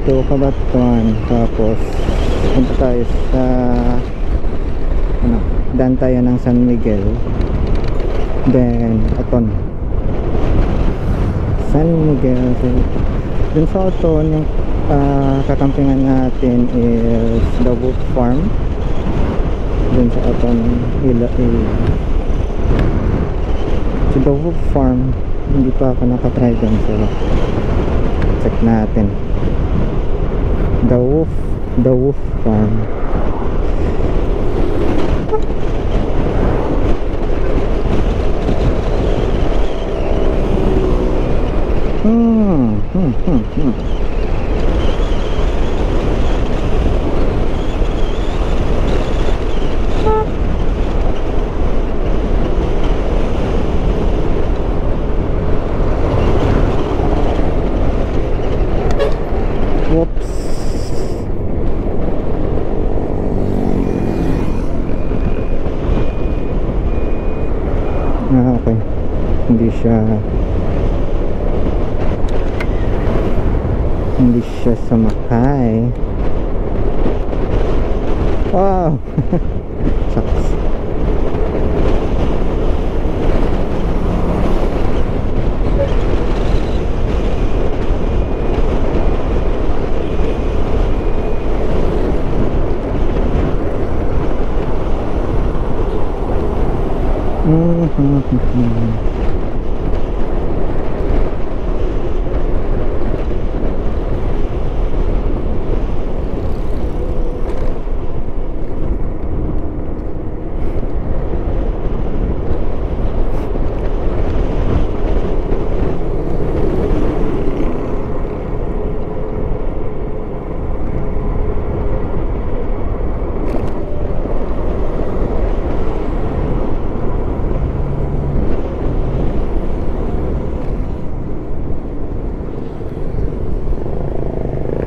to Cabanatuan, tapos punta tayo sa daan tayo ng San Miguel, then Oton, San Miguel. Dun sa Oton, yung kakampingan natin is the Wolf Farm. Dun sa Oton, so the Wolf Farm, hindi pa ako nakatry dun, so check natin. The Wolf Farm. Whoops. Okay. Hindi siya sumakay. Wow. Shucks.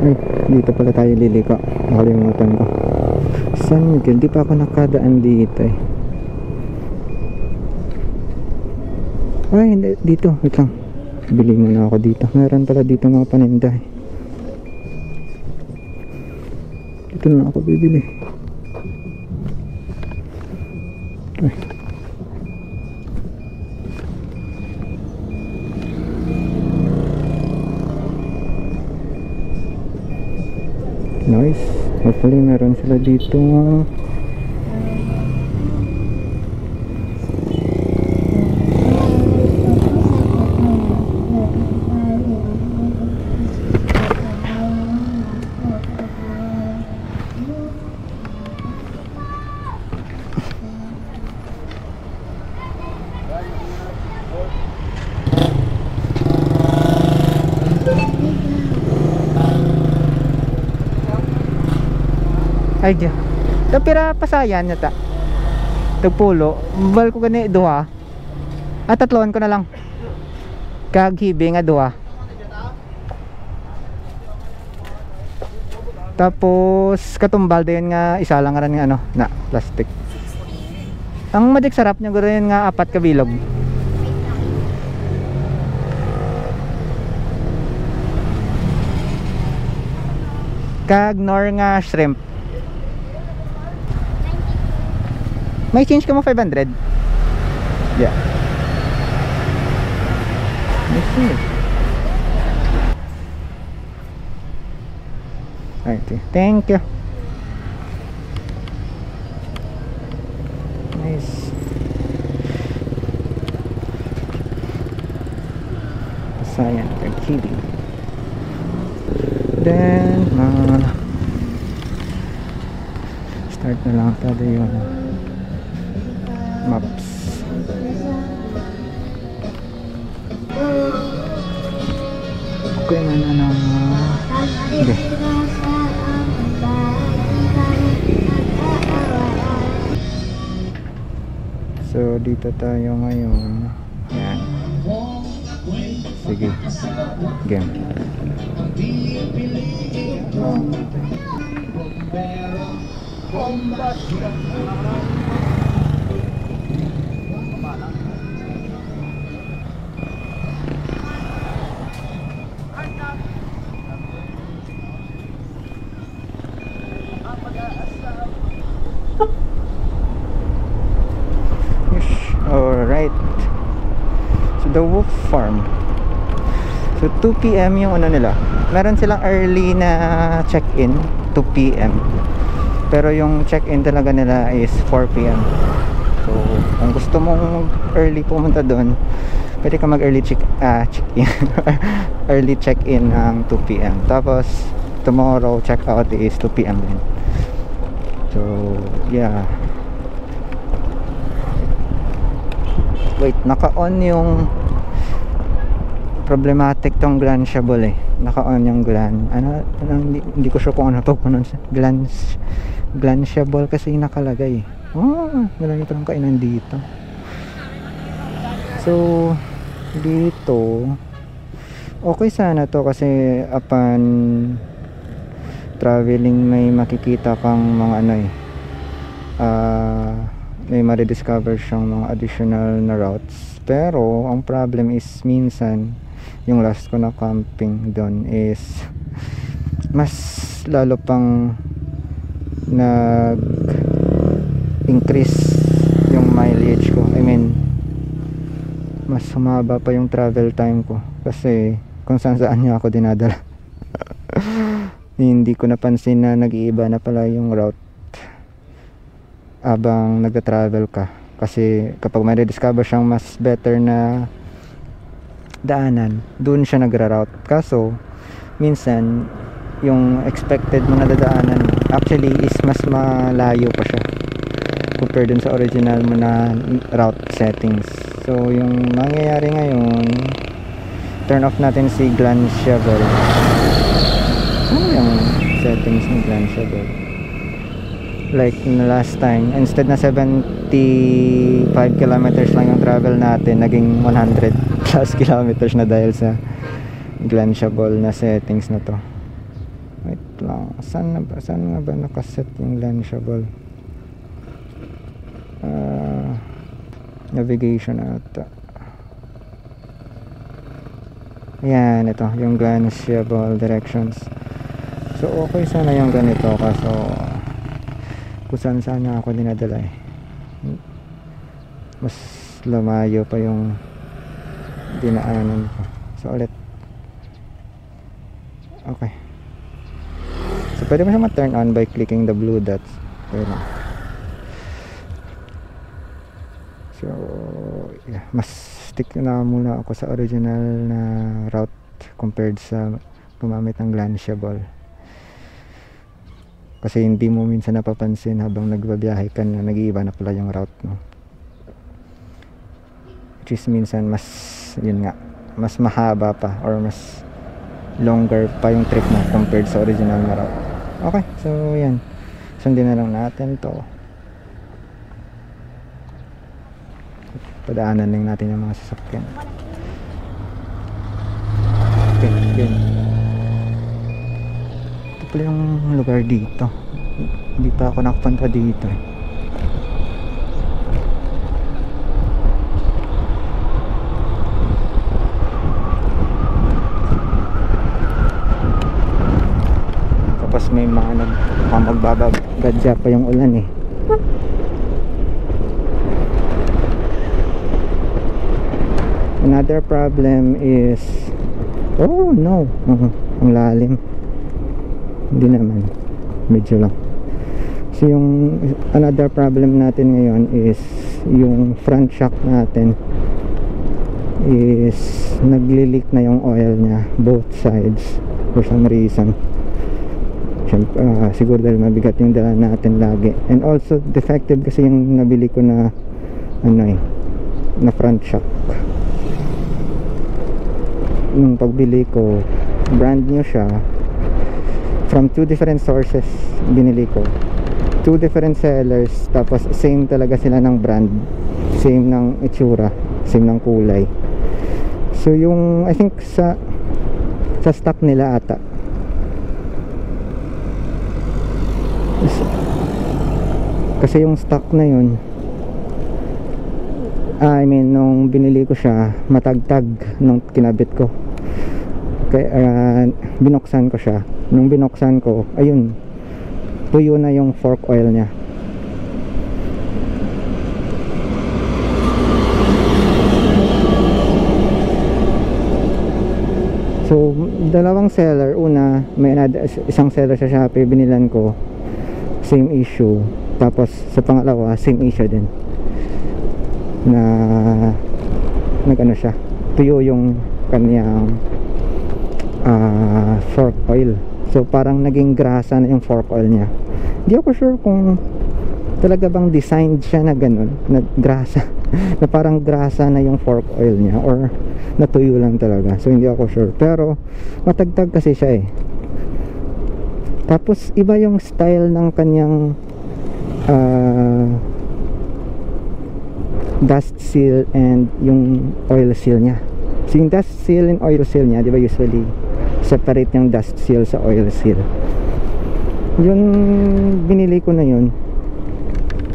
Ay, dito pala tayo liliko. Nakalimutan ko. San Miguel, di pa ako nakadaan dito eh. Ay, hindi, dito, wait lang. Bili muna ako dito. Meron pala dito mga paninda eh. Dito na ako bibili. Ay. Nice. Hopefully meron sila dito. Ay diyan. Tapira pasayan na ta. Tagpulo. Bal ko gani duha. At tatloan ko na lang. Kaghibi nga duha. Tapos katumbal din nga isa lang ran nga ano na plastic. Ang madik sarap niya guro nga apat ka bilog. Kag nor nga shrimp. May change ka mo 500? Yeah. Let's see. Okay, thank you. Nice. Sayang, kidding. Then, start na lang tayo yung maps. Okay na okay. So dito tayo ngayon. Yan. Sige. Game. Alright. So the Wolf Farm. So 2 PM yung ano nila. Meron silang early na check-in, 2 PM. Pero yung check-in talaga nila is 4 PM. So kung gusto mong early pumunta doon, pwede ka mag early check-in early check-in ng 2 PM. Tapos tomorrow check-out is 2 PM din. So yeah. Wait, naka-on yung problematic tong glanceable eh. Naka-on yung hindi ko sure kung ano to pronounce. Glanceable kasi nakalagay. Marami pa ng kainan dito. So dito okay sana to kasi upon traveling may makikita kang mga may ma-rediscover siyang mga additional na routes. Pero ang problem is minsan yung last ko na camping doon is mas lalo pang nag-increase yung mileage ko. I mean mas humaba pa yung travel time ko kasi kung saan niya ako dinadala. Hindi ko napansin na nag-iiba na pala yung route abang nagta-travel ka, kasi kapag may rediscover siyang mas better na daanan, doon siya nagra-route. Kaso minsan yung expected mo na dadaanan actually is mas malayo pa siya compare dun sa original mo na route settings. So yung mangyayari ngayon, turn off natin si Glanceable. Ano yung settings ng Glanceable? Like na last time, instead na 75 kilometers lang yung travel natin, naging 100 plus kilometers na dahil sa Glanceable na settings na to. Wait lang, saan nga ba nakaset yung Glanceable? Navigation ata. Yan, ito yung Glanceable directions. So okay sana yung ganito, kaso kung saan sana ako dinadala eh. Mas lumayo pa yung dinaanan ko. So ulit. Okay. So pwede mo siya ma-turn on by clicking the blue dots. Okay lang. So yeah, mas stick na muna ako sa original na route compared sa gumamit ng Glanceable. Kasi hindi mo minsan napapansin habang nagbabiyahe ka na nag-iiba na pala yung route mo. Which is minsan mas, yun nga, mas mahaba pa or mas longer pa yung trip mo compared sa original na route. Okay, so yan. Sundin na lang natin to. Padaanan lang natin yung mga sasakyan. Okay, yun. Ito pala yung lugar dito. Hindi pa ako nakapunta dito eh. Tapos may mga magbabagadya pa yung ulan eh. Another problem is, oh no, ang lalim. Hindi naman, medyo lang. So yung another problem natin ngayon is yung front shock natin is nagli-leak na yung oil niya both sides for some reason. Siguro dahil mabigat yung dala natin lagi, and also defective kasi yung nabili ko na na front shock. Nung pagbili ko, brand new siya, from 2 different sources binili ko, 2 different sellers, tapos same talaga sila ng brand, same ng itsura, same ng kulay. So yung I think sa stock nila ata, kasi yung stock na yun, I mean nung binili ko siya, matagtag nung kinabit ko, kaya binuksan ko siya. Nung binuksan ko, ayun, tuyo na yung fork oil niya. dalawang seller. Una, may isang seller sa Shopee, binilan ko, same issue. Tapos sa pangalawa, same issue din, na nag-ano siya, tuyo yung kanyang fork oil. So parang naging grasa na yung fork oil niya. Hindi ako sure kung talaga bang designed siya na ganun, na grasa na parang grasa na yung fork oil niya, or natuyo lang talaga. So hindi ako sure, pero matagtag kasi siya eh. Tapos iba yung style ng kanyang dust seal and yung oil seal niya. So yung dust seal and oil seal niya, di ba usually separate yung dust seal sa oil seal. Yung binili ko na yun,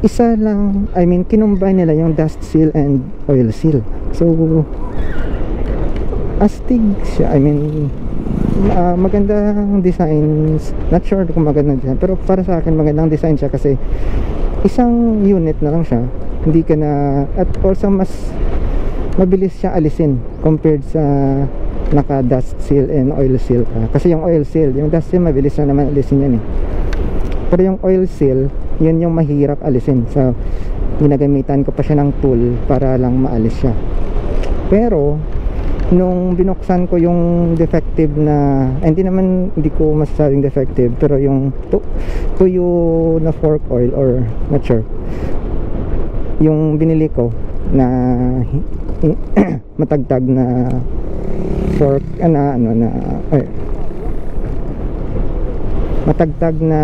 isa lang, I mean kinumbine nila yung dust seal and oil seal. So astig siya, I mean magandang design. Not sure kung magandang design, pero para sa akin magandang design siya kasi isang unit na lang siya, hindi ka na, at also mas mabilis siya alisin compared sa naka dust seal and oil seal ka. Kasi yung oil seal, yung dust seal mabilis na naman alisin yan eh, pero yung oil seal, yun yung mahirap alisin. So ginagamitan ko pa siya ng tool para lang maalis siya. Pero nung binuksan ko yung defective na, hindi ko masasabing defective, pero yung tuyo na fork oil, or not sure, yung binili ko na matagtag na fork matagtag na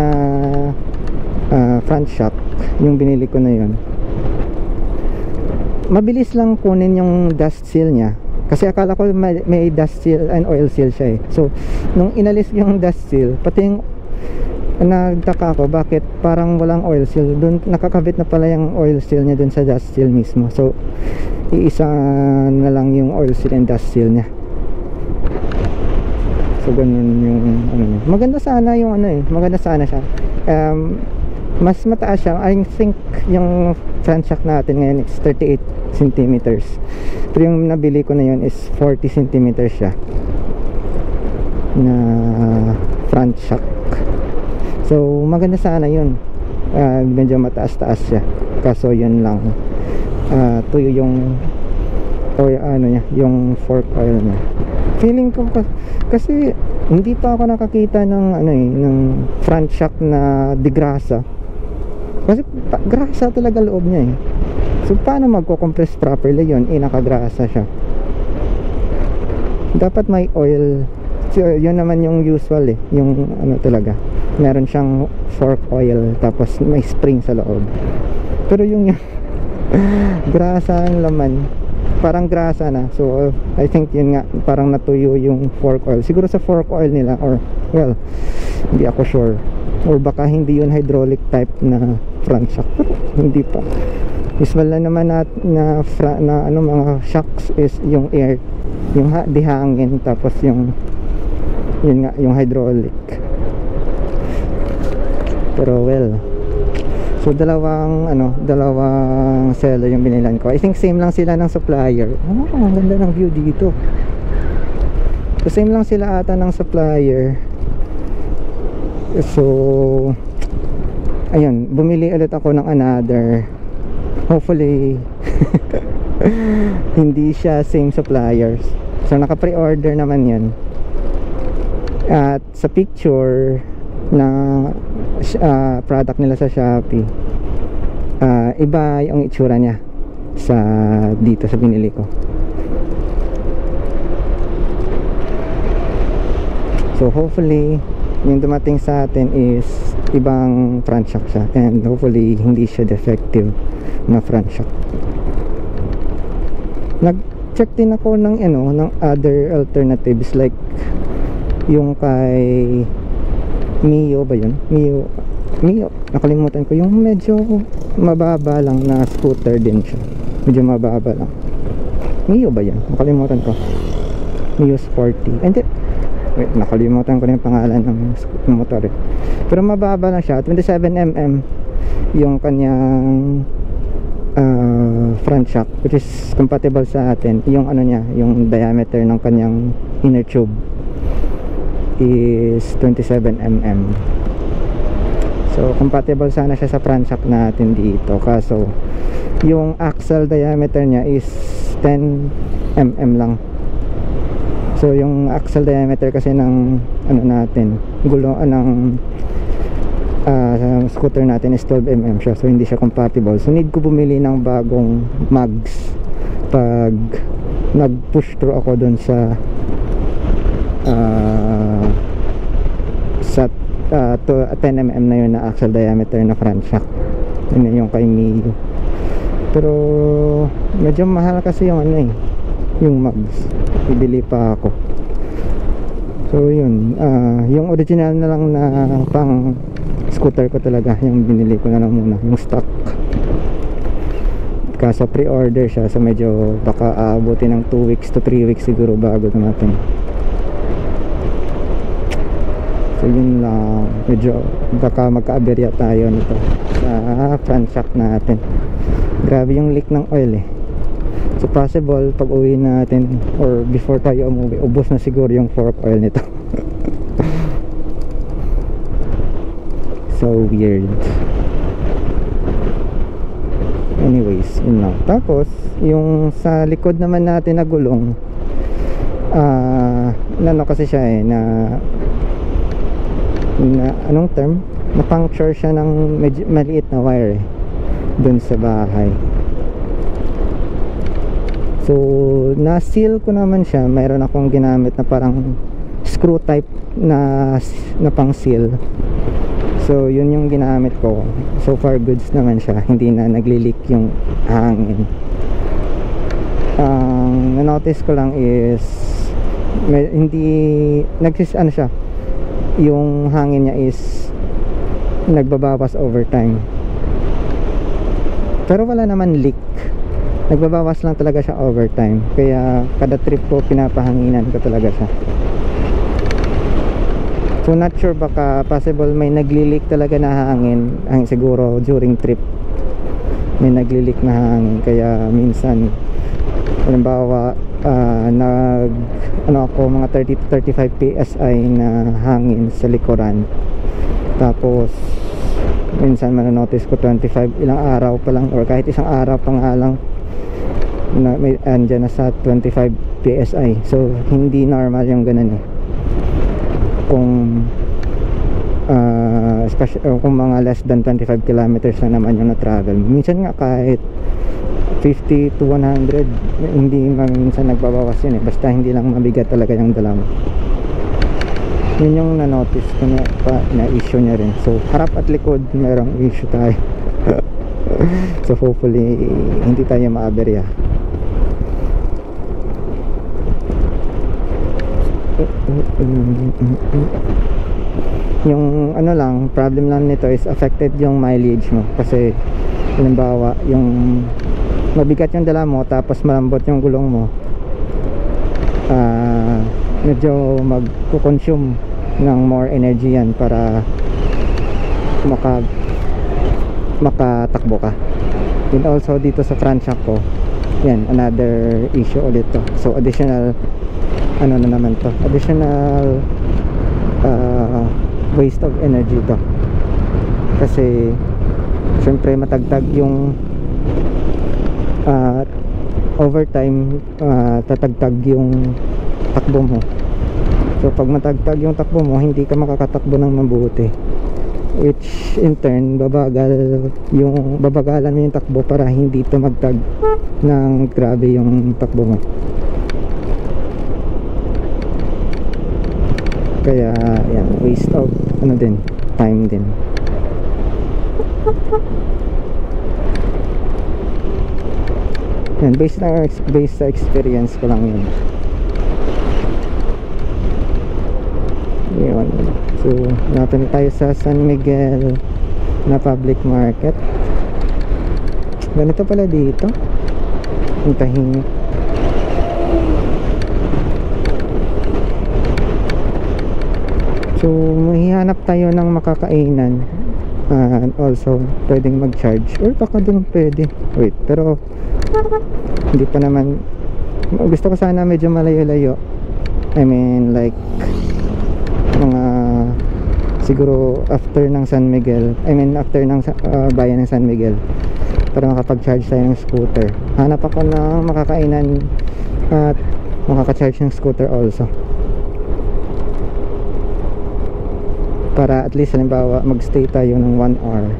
front shock, yung binili ko na yun, mabilis lang kunin yung dust seal niya. Kasi akala ko may dust seal and oil seal siya eh. So nung inalis yung dust seal, pati yung nagtaka ko bakit parang walang oil seal dun, nakakabit na pala yung oil seal niya dun sa dust seal mismo. So iisa na lang yung oil seal and dust seal niya. So ganun yung ano niya. Maganda sana yung maganda sana siya. Mas mataas siya. I think yung front shock natin ngayon is 38 centimeters, pero yung nabili ko na yun is 40 centimeters siya na front shock. So maganda sana yun. Medyo mataas-taas siya, kaso yun lang, tuyo yung yung fork oil niya. Feeling ko kasi hindi pa ako nakakita ng ng front shock na degrasa, kasi grasa talaga loob niya eh. So paano magko-compress properly yun? Nakagrasa siya. Dapat may oil. So, yun naman yung usual eh, yung talaga, meron siyang fork oil tapos may spring sa loob. Pero yung grasa ang laman, parang grasa na. So I think yun nga, parang natuyo yung fork oil. Siguro sa fork oil nila, or well, hindi ako sure, or baka hindi yun hydraulic type na front shock, pero hindi pa. Usual na naman na mga shocks is yung air, yung di hangin, tapos yun nga, yung hydraulic. Pero well, so dalawang seller yung binilan ko. I think same lang sila ng supplier. Ang ganda ng view dito. So same lang sila ata ng supplier. So ayun, bumili ulit ako ng another. Hopefully hindi siya same suppliers. So naka pre-order naman yan. At sa picture na product nila sa Shopee, iba yung itsura niya sa dito sa binili ko. So hopefully yung dumating sa atin is ibang front shock siya, and hopefully hindi siya defective na front shock. Nag-check din ako ng ng other alternatives, like yung kay Mio ba yun? Mio, nakalimutan ko, yung medyo mababa lang na scooter din siya. Medyo mababa lang. Mio ba yan? Nakalimutan ko. Mio Sporty. And wait, nakalimutan ko na yung pangalan ng motor eh. Pero mababa lang siya, 27mm yung kanyang front shock, which is compatible sa atin. Yung niya, yung diameter ng kanyang inner tube. is 27mm. So compatible sana siya sa front shock natin dito, kaso yung axle diameter niya is 10mm lang. So yung axle diameter kasi ng ano natin, gulo ng scooter natin is 12mm siya, so hindi siya compatible. So need ko bumili ng bagong mags pag nag-push through ako dun sa 10mm na yun na axle diameter na front shock. Yun yung kay Mio. Pero medyo mahal kasi yung ano yung mags. Bibili pa ako. So yun, yung original na lang na pang scooter ko talaga yung binili ko na lang muna, yung stock. Kaso pre-order siya, so medyo baka aabutin ng 2 weeks to 3 weeks siguro bago natin. So yun lang, medyo baka magka-aberya tayo nito sa front shock natin. Grabe yung leak ng oil So possible pag uwi natin or before tayo umuwi, ubos na siguro yung fork oil nito. So weird. Anyways, yun lang. Tapos yung sa likod naman natin na gulong, ano kasi siya na anong term? Na-puncture siya ng medyo maliit na wire dun sa bahay. So na-seal ko naman siya. Mayroon akong ginamit na parang screw type na pang seal. So yun yung ginamit ko. So far goods naman siya, hindi na nagli-leak yung hangin. Ang na-notice ko lang is hindi ano siya, yung hangin niya is nagbabawas over time. Pero wala naman leak, nagbabawas lang talaga siya over time. Kaya kada trip ko pinapahanginan ko talaga siya. So not sure, baka possible may nagli-leak talaga na hangin. Siguro during trip may nagli-leak na hangin, kaya minsan halimbawa ako mga 30 to 35 psi na hangin sa likuran, tapos minsan manonotice ko 25 ilang araw pa lang or kahit isang araw pa nga lang na may andyan na sa 25 psi. So hindi normal yung ganun kung especially kung mga less than 25 kilometers na naman yung na-travel. Minsan nga kahit 50 to 100 hindi minsan nagbabawas yun basta hindi lang mabigat talaga yung dala mo. Yun yung na-notice ko na issue niya rin. So harap at likod merong issue tayo. So hopefully hindi tayo maaberya. Yung ano lang, problem lang nito is affected yung mileage mo. Kasi halimbawa yung mabigat yung dala mo tapos malambot yung gulong mo, medyo magko-consume ng more energy yan para makatakbo ka. And also dito sa front shock ko, yan, another issue ulit to. So additional ano na naman to, additional waste of energy to. Kasi syempre matagtag yung overtime, tatagtag yung takbo mo. So pag matagtag yung takbo mo, hindi ka makakatakbo ng mabuti, which in turn babagalan mo yung takbo para hindi tumagtag ng grabe yung takbo mo. Kaya yan, waste of ano din, time din. Yan, based sa experience ko lang yun. Yun. So natin tayo sa San Miguel na public market. Ganito pala dito, ang tahimik. So mahihanap tayo ng makakainan, and also pwedeng mag-charge, or baka dun pwede, wait, pero hindi pa naman. Gusto ko sana medyo malayo-layo, I mean like mga siguro after ng San Miguel, after ng bayan ng San Miguel, para makapag-charge tayo ng scooter. Hanap ako ng makakainan at makaka-charge ng scooter also, para at least halimbawa mag-stay tayo ng 1 hour,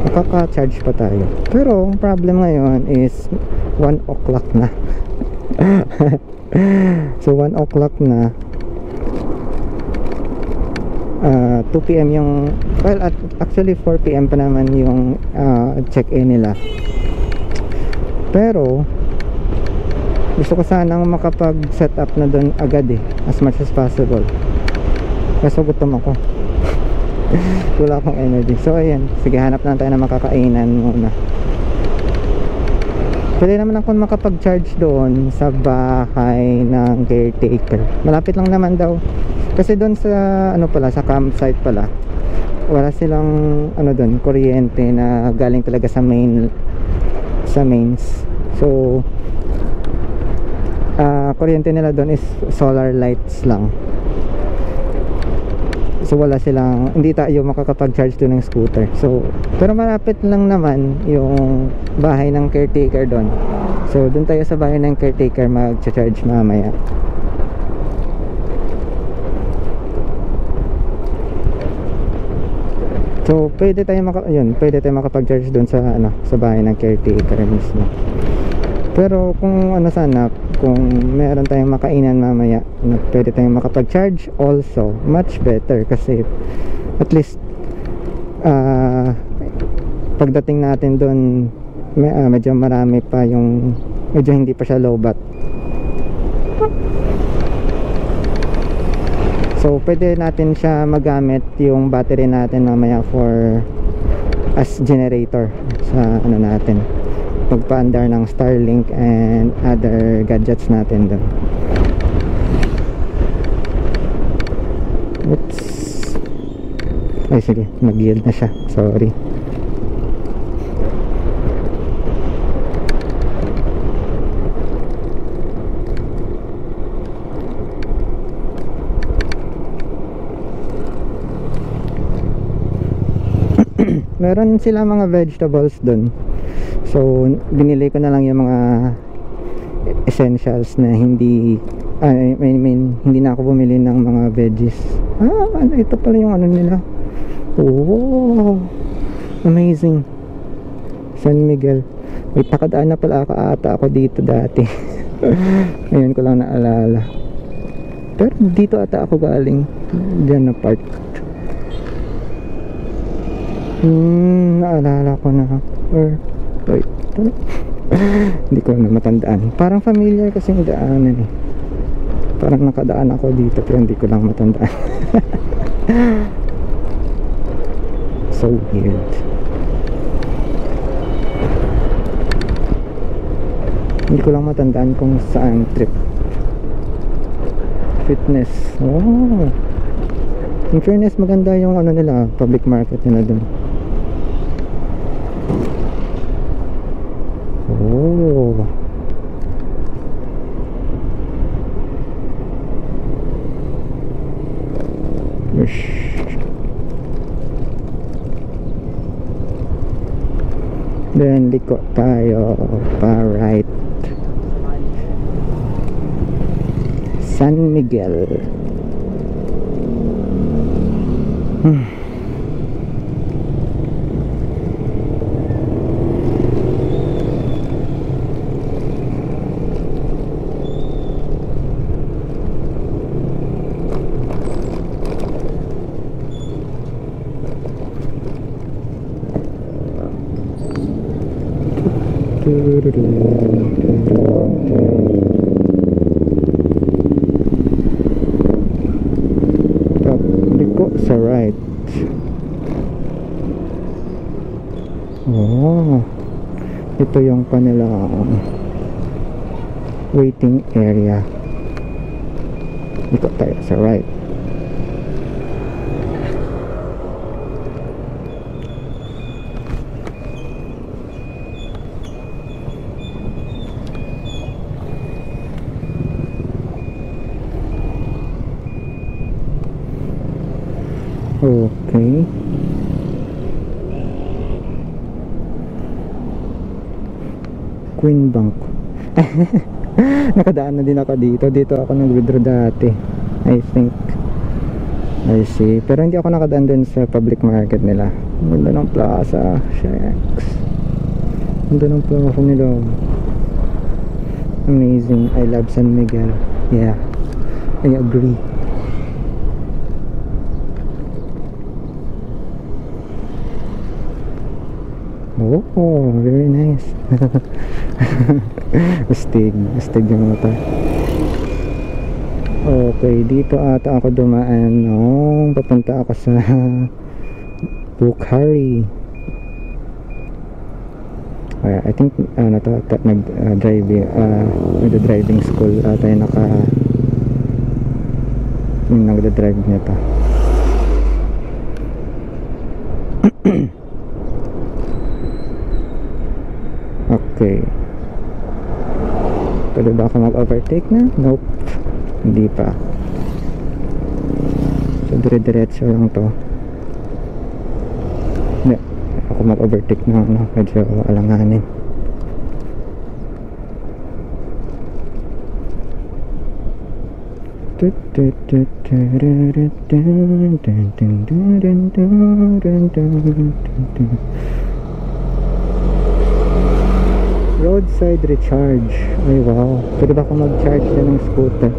makaka-charge pa tayo. Pero ang problem ngayon is 1 o'clock na. So 1 o'clock na, 2 PM yung, well actually 4 PM pa naman yung check-in nila. Pero gusto ko sanang makapag-set up na doon agad as much as possible, kaso gutom ako. Wala akong energy. So ayan, sige, hanap na tayo na makakainan muna. Pwede naman ako makapag-charge doon sa bahay ng caretaker. Malapit lang naman daw. Kasi doon sa sa campsite pala, wala silang doon, kuryente na galing talaga sa mains. So kuryente nila doon is solar lights lang. So wala silang, hindi tayo makakapag-charge doon ng scooter. So pero malapit lang naman yung bahay ng caretaker doon. So doon tayo sa bahay ng caretaker mag-charge mamaya. So pwede tayo makapag-charge doon sa sa bahay ng caretaker mismo. Pero kung sana, kung meron tayong makainan mamaya na pwede tayong makapag-charge also, much better, kasi at least pagdating natin doon medyo marami pa yung, medyo hindi pa siya low bat. So pwede natin siya magamit yung battery natin mamaya for as generator sa natin, pagpaandar ng Starlink and other gadgets natin doon. Oops. Ay sige, nag-yield na siya, sorry. Meron sila mga vegetables dun. So binili ko na lang yung mga essentials na hindi hindi na ako bumili ng mga veggies. Ito pala yung nila. Oh, amazing. San Miguel. Wait, nakadaan na pala ata ako dito dati. Ngayon ko lang naalala. Pero dito ata ako galing, diyan na part. Naalala ko na. Or wait, hindi ko na matandaan. Parang familiar kasi yung daanan Parang nakadaan ako dito pero hindi ko lang matandaan. So weird. Hindi ko lang matandaan kung saan trip. Fitness. Oh, in fairness, maganda yung nila, public market nila dun. Oh, then liko tayo pa right. San Miguel. Liko sa right. Oh, ito yung kanilang waiting area. Liko tayo sa right. Okay. Queen Bank. Nakadaan na din ako dito. Dito ako nag-withdraw dati, I think. I see. Pero hindi ako nakadaan din sa public market nila. Ganda ng plaza. Shucks. Ganda ng plaza nila. Amazing. I love San Miguel. Yeah, I agree. Oh, very nice. Astig yung mata. Okay, dito ata ako dumaan nung papunta ako sa Bukhari. I think nag-driving school ata yung nagda-drive nito. Okay. Pwede ba ako mag-overtake na? Nope. Hindi pa. So dire-diretso lang to. Hindi. Ako mag-overtake na medyo alanganin. Roadside recharge. Ay wow. Pwede ba akong mag-charge na ng scooter?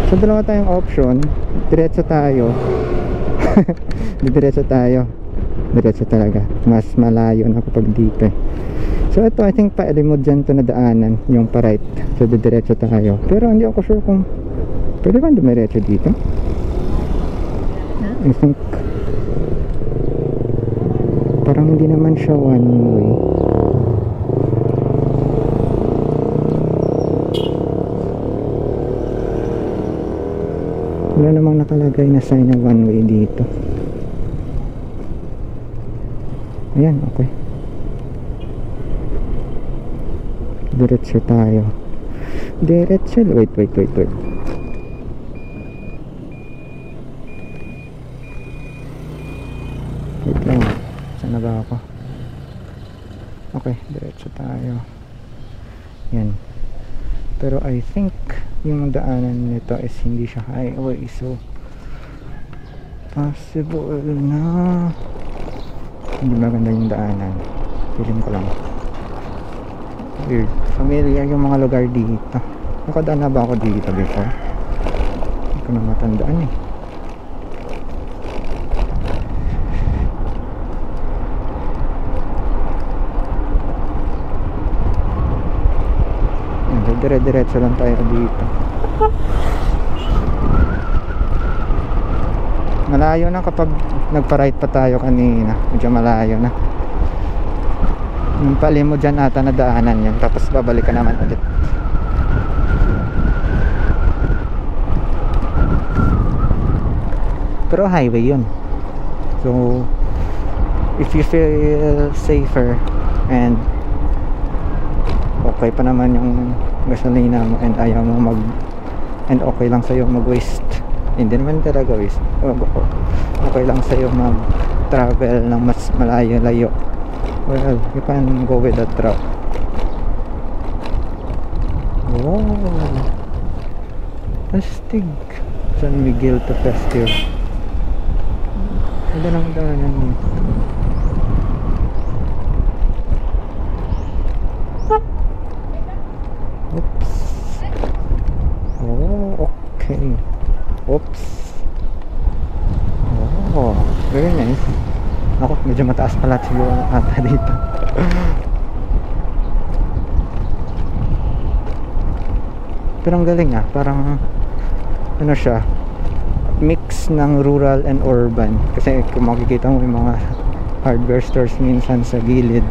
So dalawa tayong option. Diretso tayo. Diretso tayo. Diretso talaga. Mas malayo na kapag dito. So ito, I think pwede mo dyan to na daanan. Yung pa right. So diretso tayo. Pero hindi ako sure kung pwede ba dumiretso dito. I think parang hindi naman siya one way. Wala namang nakalagay na sign na one way dito. Ayan, okay. Diretso tayo. Diretso. Wait. Wait lang. Saan na ba ako? Okay, diretso tayo. Yan. Pero I think yung daanan nito is hindi siya highway. So possible na hindi maganda yung daanan. Feeling ko lang weird. Familiar yung mga lugar dito. Nakadaan na ba ako dito before? Hindi ko na matandaan eh. Dire-diretso lang tayo dito. Malayo na kapag nagpa-right pa tayo kanina. Medyo malayo na. Yung pali mo dyan ata na daanan yun. Tapos babalik ka naman ulit. Pero highway yun. So if you feel safer and okay pa naman yung gasolina mo and ayaw mo and okay lang sa'yo mag-waste, hindi naman talaga waste, okay lang sa'yo mag-travel ng mas malayo-layo, well, you can go with that route. Wow, astig. San Miguel to Festival. Ganda ng daanan mo. Oops. Oh, okay. Oops. Oh, very nice. Ako, medyo mataas pala siguro ata dito. Pero ang galing ah, parang ano siya, mix ng rural and urban. Kasi kung makikita mo yung mga hardware stores minsan sa gilid.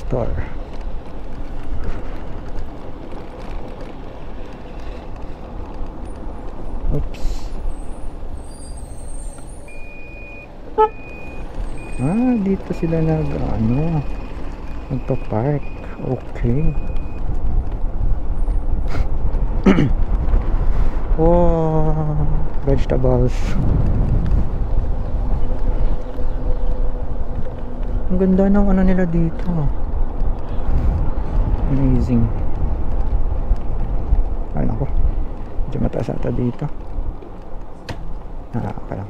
motor. Oops. Dito sila nagpa-park. Okay. Oh, vegetables. Ang ganda ng ano nila dito. Amazing. Ay nako, medyo mataas ata dito. Okay lang.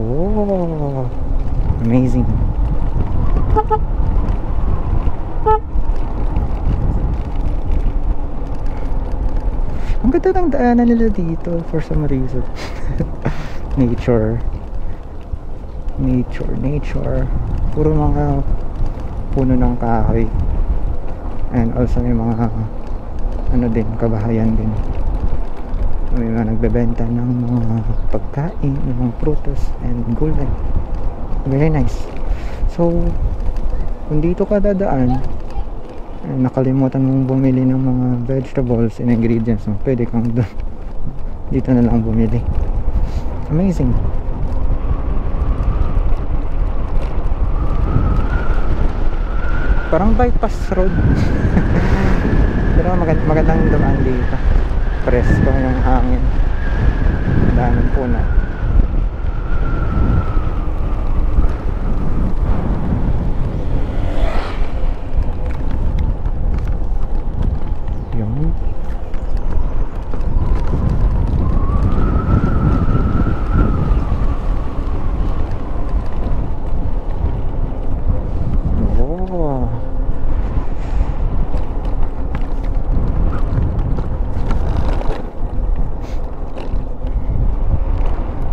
Oh, amazing. Ang ganda ng daanan nila dito for some reason. Nature. Puro mga puno ng kahoy. And also may mga kabahayan din. May mga nagbebenta ng mga pagkain, ng mga prutas and gulay. Very nice. So kung dito ka dadaan, nakalimutan mong bumili ng mga vegetables and ingredients, pwede kang dito na lang bumili. Amazing. Parang bypass road. Pero magandang dumaan dito. Presko yung hangin. Daming puno. Yun.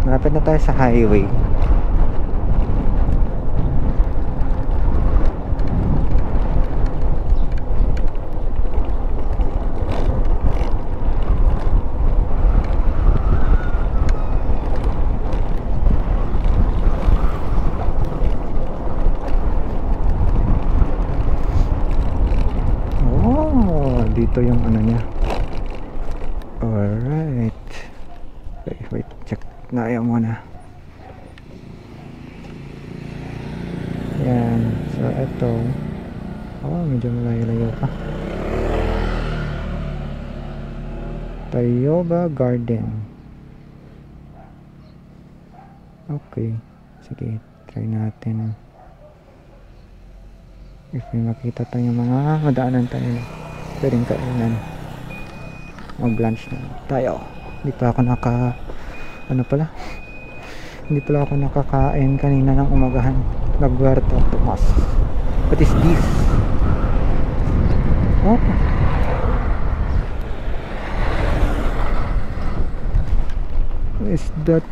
Malapit na tayo sa highway. Oh, dito yung ano niya. Alright. Okay, wait, check na ayaw muna. Yan. So ito, medyo malayo-layo pa. Tayoba Garden. Okay, sige, try natin. If may makita tayong mga madaanan tayo na pwedeng kainan, mag lunch na tayo. Hindi pa ako hindi pala ako nakakain kanina ng umagahan. Nagwarto Tomas. What is this? Oh, is that?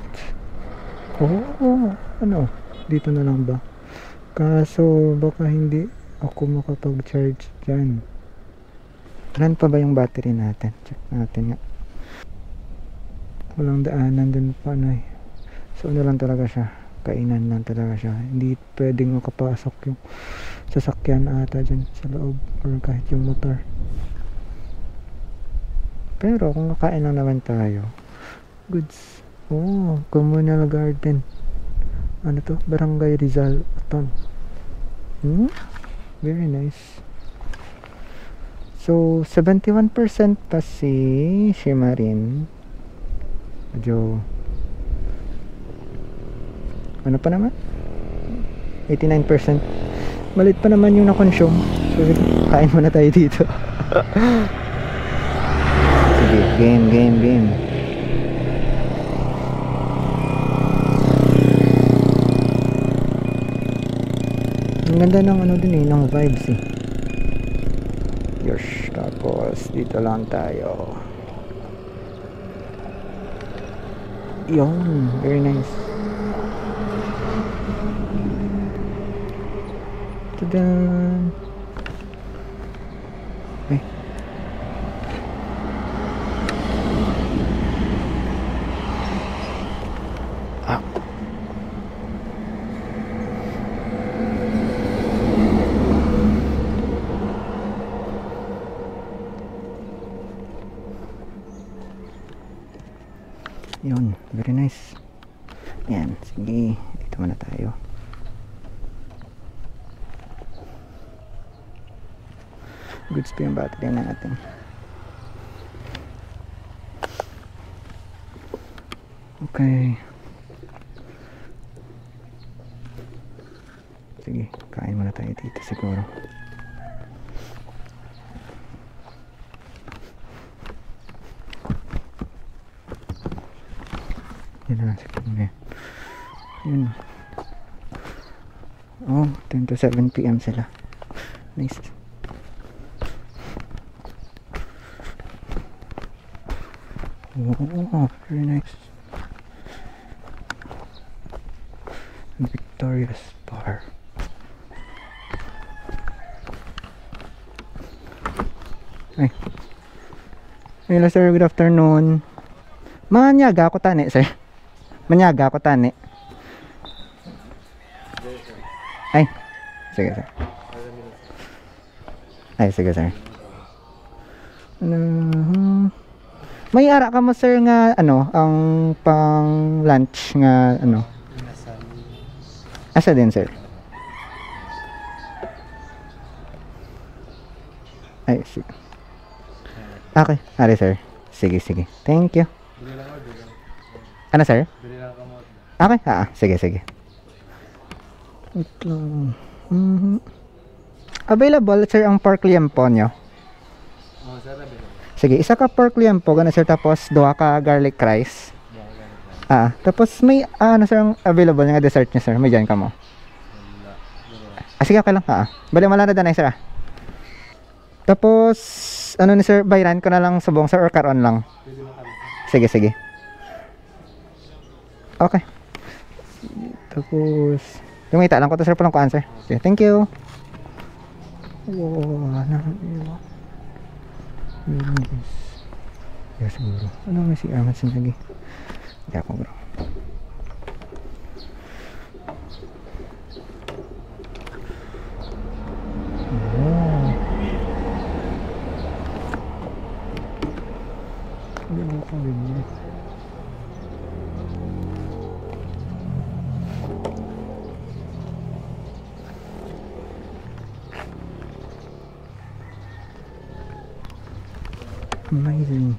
Oh, ano? Dito na lang ba? Kaso baka hindi ako makapag-charge dyan. Ilan pa ba yung battery natin? Check natin nga. Walang daanan dun pa na eh. So ano lang talaga siya, kainan lang talaga siya. Hindi pwedeng makapasok yung sasakyan ata dyan sa loob or kahit yung motor. Pero kung kakain lang naman tayo, goods. Oh, communal garden. Ano to? Barangay Rizal Aton. Very nice. So 71% pa si Shimarin. Medyo ano pa naman? 89%. Malit pa naman yung na-consume. So kain muna tayo dito. Sige, game. Ang ganda ng ano din ng vibes eh. Yosh, tapos dito lang tayo. Yun, very nice. Tadan. Eh. Goods pa yung battery natin. Okay. Sige, kain muna tayo dito siguro. Yun na, siguro na. Yun. Oh, 10 to 7 PM sila. Nice. Oh, very nice. Victoria's Bar. Ay. Hello sir, good afternoon. Manyaga ako tani, sir. Manyaga ako tani. Ay, sige sir. Ay, sige sir. May ara ka mo sir nga ano, ang pang lunch nga ano? Asa din sir? Ay, sige. Okay, ari sir. Sige, sige. Thank you. Ano sir? Okay, sige, sige. Ito. Available sir ang pork liempo nyo? Oh, sir, available. Sige, isa ka pork liempo, gana sir, tapos duha ka garlic rice. Tapos may ano sir ang available nga dessert nyo sir, may dyan ka mo. Sige, okay lang. Bali malana danay sir. Tapos ano ni sir, bayran ko na lang subong sir or karon lang? Sige, sige. Okay. Tapos lumita lang ko to sir, palang kuan sir. Okay, thank you. Wow, ya siguro. Ano may si Arman sin lagi? Di ako bro. Hindi mo ko ganyan. Amazing.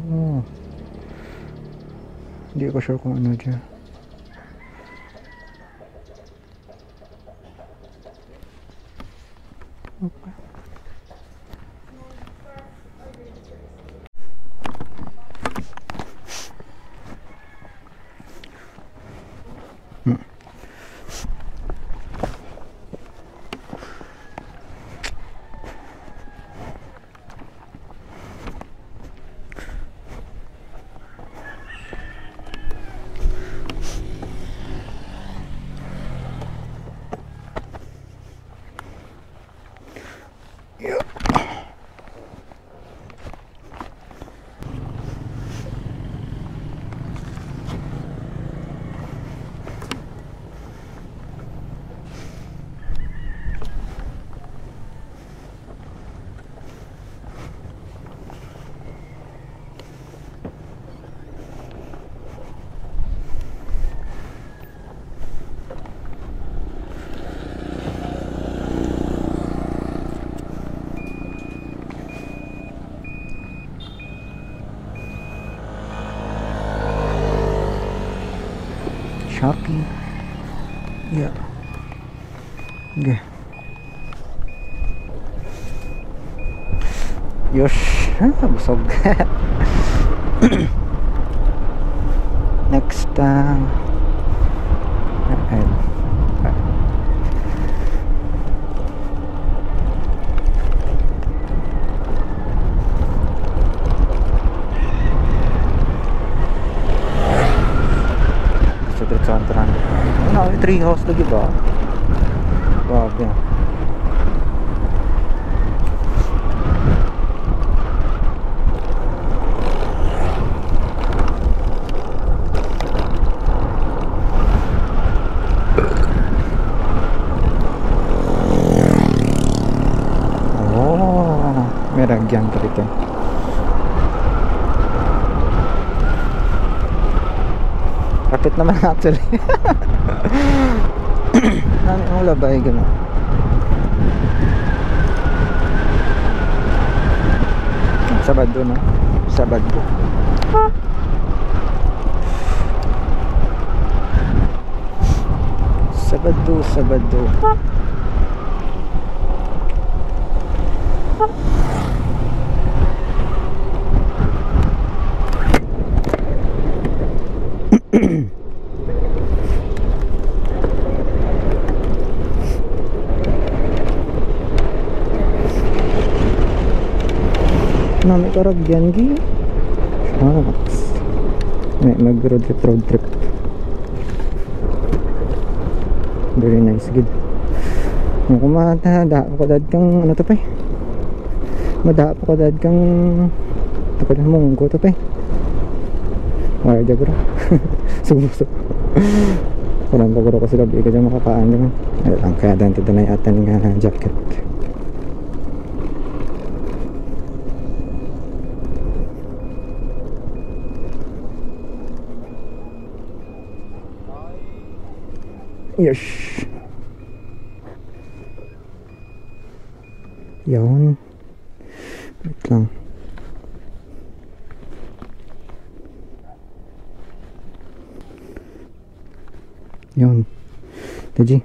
Oh. Hindi ko sure kung ano dyan. Okay. Shopee. Yeah. Okay. Yosh. Busog. Next ano, tree house lagi ba? Grabe. Oh, may ragyan pa rito. Kapit naman actually. Nami ang labay gano'n. Sabado na. Sabado. Sabado. Nami karagyan gi. Mag road trip. Very nice gid. Kung kumata ko dad kang ano to pa. Mada ko dad kang takot mo ko to pa. Wala ja bro. Subuso. Kurang ko ko sila bi ka dyan makakaan naman. Ang kaya dante na atan nga jacket. Yes. Yun. Wait lang. Yun. Taji.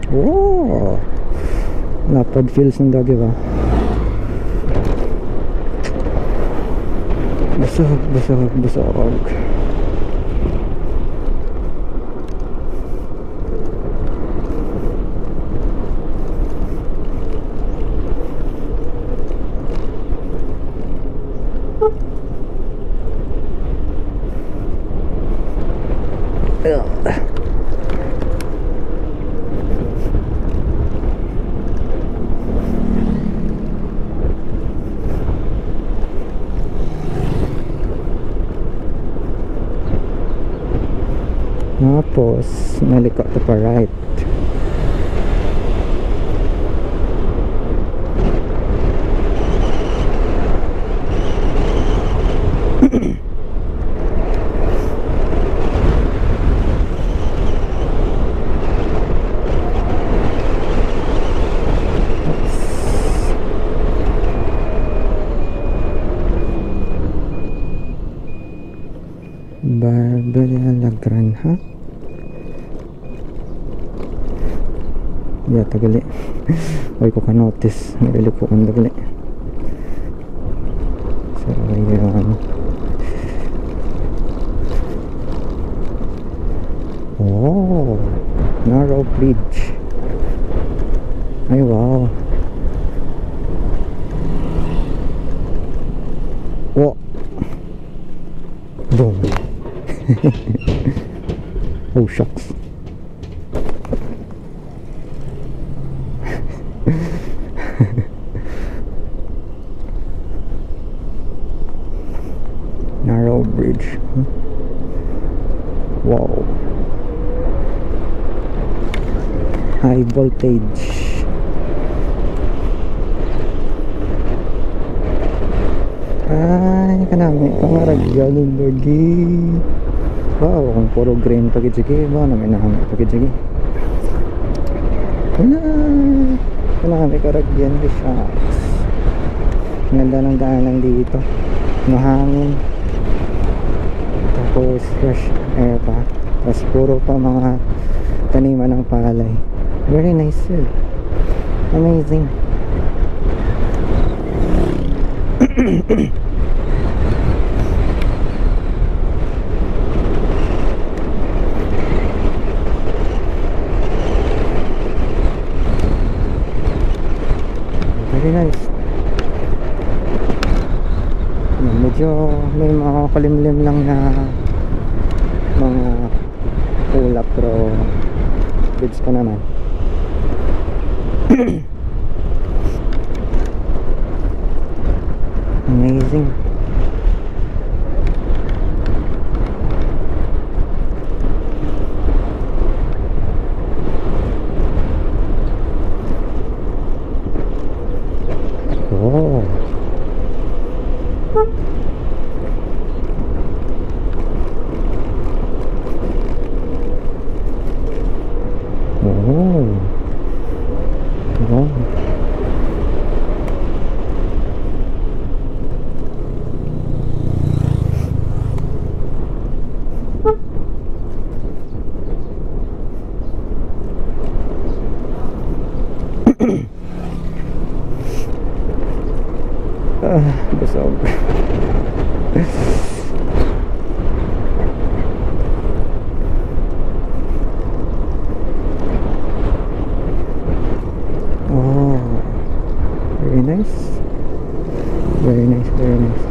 Oh. Lapad feels ng dagi ba? Busog. Tapos naliko to pa right. Barbara La Granja. Ya tagali. Ay ko ka-notice. Nililipuan tagali. So, yun. Oh, narrow bridge. Ay, wow. Wow. Boom. Oh, shucks. Narrow bridge. Wow. High voltage. Ay, kanami pangaragyan lagi. Wow, kung puro green pagitsigi ba namin namin pagitsigi. Wala. Kanami karagyan di siya. Ganda ng daanan dito. Mahangin. Tapos fresh air pa. Tapos puro pa mga taniman ng palay. Very nice sir. Amazing. Very nice. Medyo may mga kalimlim lang na mga ulap pero goods pa naman. Amazing. Oh. Wow. Busog. Oh, very nice. Very nice, very nice.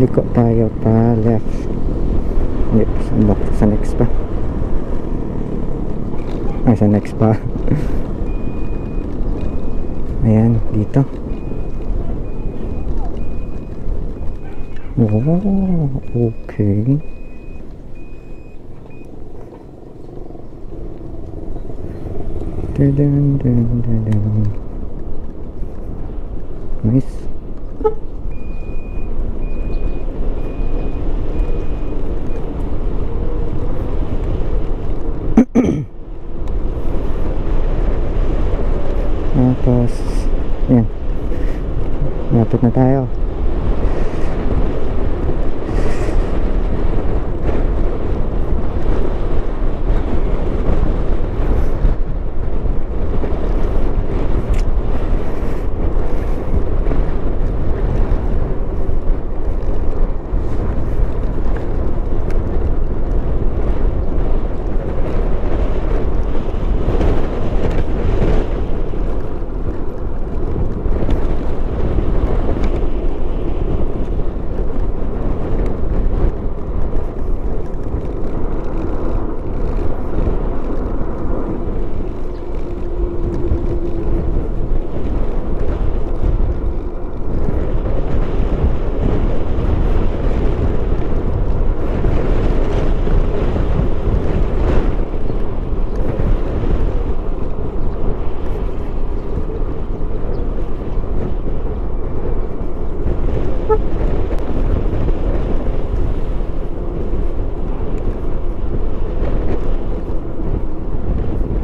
Liko tayo pa left. Hindi, sa next pa. Ay, sa next pa. Ayan, dito. Oh, okay. Dun, dun, dun, dun. Nice. Tapos yan, lapit na tayo.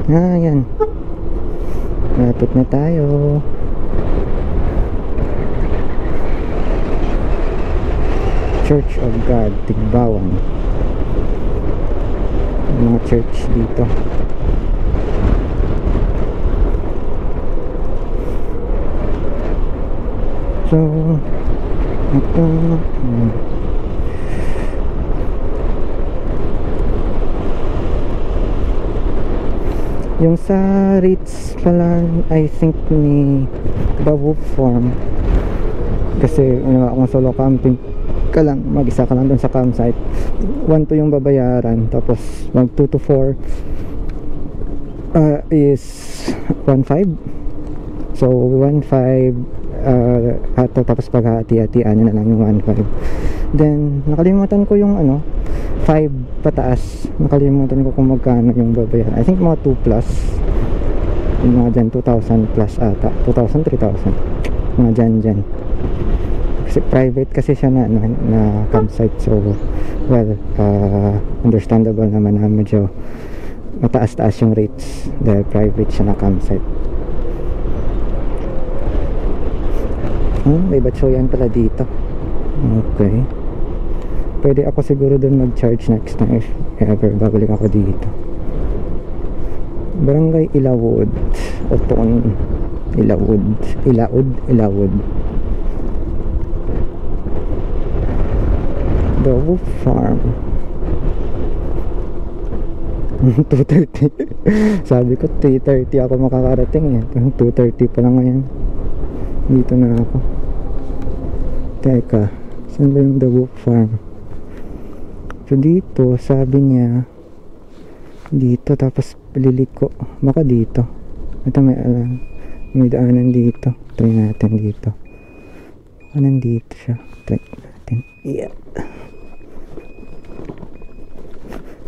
Yan. Lapit na tayo. Church of God, Tigbawan. Mga church dito. So, ito. Yung sa Ritz pala, I think ni Babu Farm. Kasi kung solo camping ka lang, mag-isa ka lang dun sa campsite, 1-2 yung babayaran. Tapos mag 2 to 4 is 1.5. So 1.5 tapos paghati-hatian na lang yung 1.5. Then nakalimutan ko yung 5 pataas. Nakalimutan ko kung magkano yung babayaran. I think mga 2 plus. Yung mga dyan 2,000 plus ata. 2,000, 3,000. Mga dyan. Kasi private kasi siya na campsite. So well, understandable naman na medyo mataas-taas yung rates dahil private siya na campsite. May batsoyan pala dito. Okay. Pwede ako siguro dun mag-charge next time if ever babalik ako dito. Barangay Ilawod, Oton, Ilaud. Babu Farm. 2:30. Sabi ko 3:30 ako makakarating 2:30 pa lang ngayon. Dito na ako. Teka, saan ba yung Babu Farm? So dito, sabi niya dito, tapos liliko baka dito. Ito May daanan dito. Try natin dito. Nandito siya. Try natin. Yeah.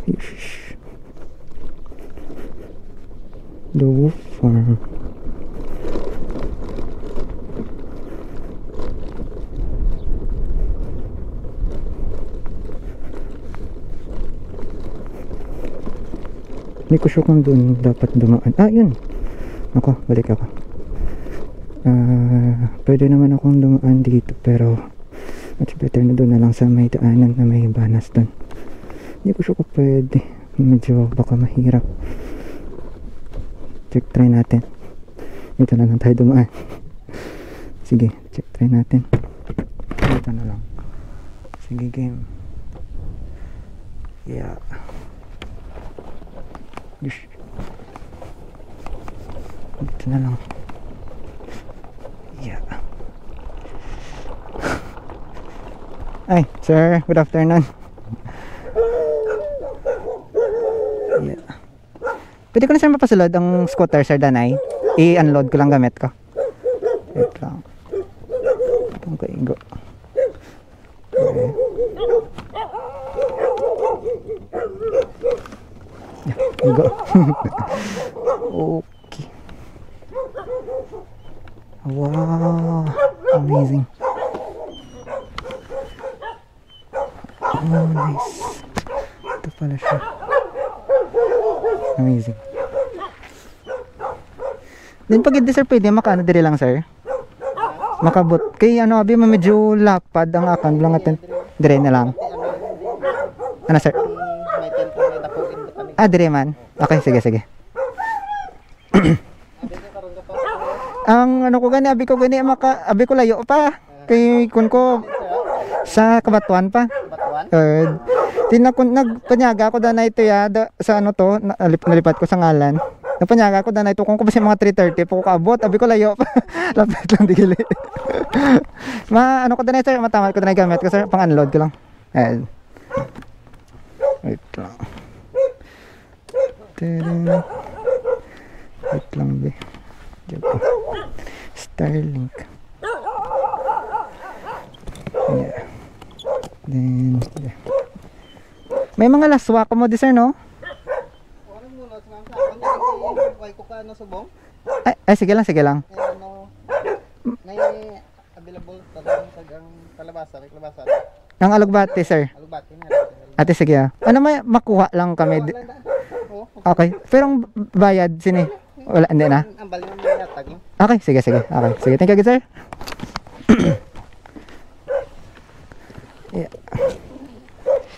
Yush. Low farm. Hindi ko sure kung doon dapat dumaan. Ah, yun. Ako, balik ako. Pwede naman akong dumaan dito, pero much better na doon na lang sa may daanan na may banas doon. Hindi ko sure kung pwede. Medyo baka mahirap. Check, try natin. Dito na lang tayo dumaan. Sige, check, try natin. Dito na lang. Sige, game. Yeah. Yush. Dito na lang. Yeah. Ay, sir, good afternoon. Yeah. Pwede ko na sir mapasulod ang scooter, sir Danay. I-unload ko lang gamit ko. Wait lang. Itong kaigo. Okay. Yeah, go. Okay. Wow, amazing. Oh, nice. Ito pala siya. Amazing. Then pag hindi sir, pwede makaano dire lang sir? Makabot. Kaya ano, abi medyo lapad ang akan lang atin. Dire na lang. Ano sir? May tempo na napuin ko kami. Ah, dire man. Okay, sige, sige. Ang ano ko gani, abi ko layo pa. Kay kun ko sa Kabatuan pa. Batuan? Nagpanyaga ako na ito ya sa ano to, nalipat ko sa ngalan. Nagpanyaga ako na ito kung kasi mga 3:30 po kaabot, abi ko layo pa. Lapit lang digili. Ano ko na sir, matamal ko na gamit ko sir, pang-unload ko lang. Ayan. Wait lang. Wait lang be. Starlink. Yeah. Then yeah. May mga laswa ko mo di sir no? Ano muna sa mga ko ka ano subong? Ay sige lang, sige lang. Ano may available tagang kalabasa. Ang alugbate sir. Alugbati na. Ate sige ah. Ano may makuha lang kami. Okay. Pero ang bayad sini. Wala, hindi na. Ang bali ng natag. Okay, sige, sige. Okay, sige. Thank you, sir.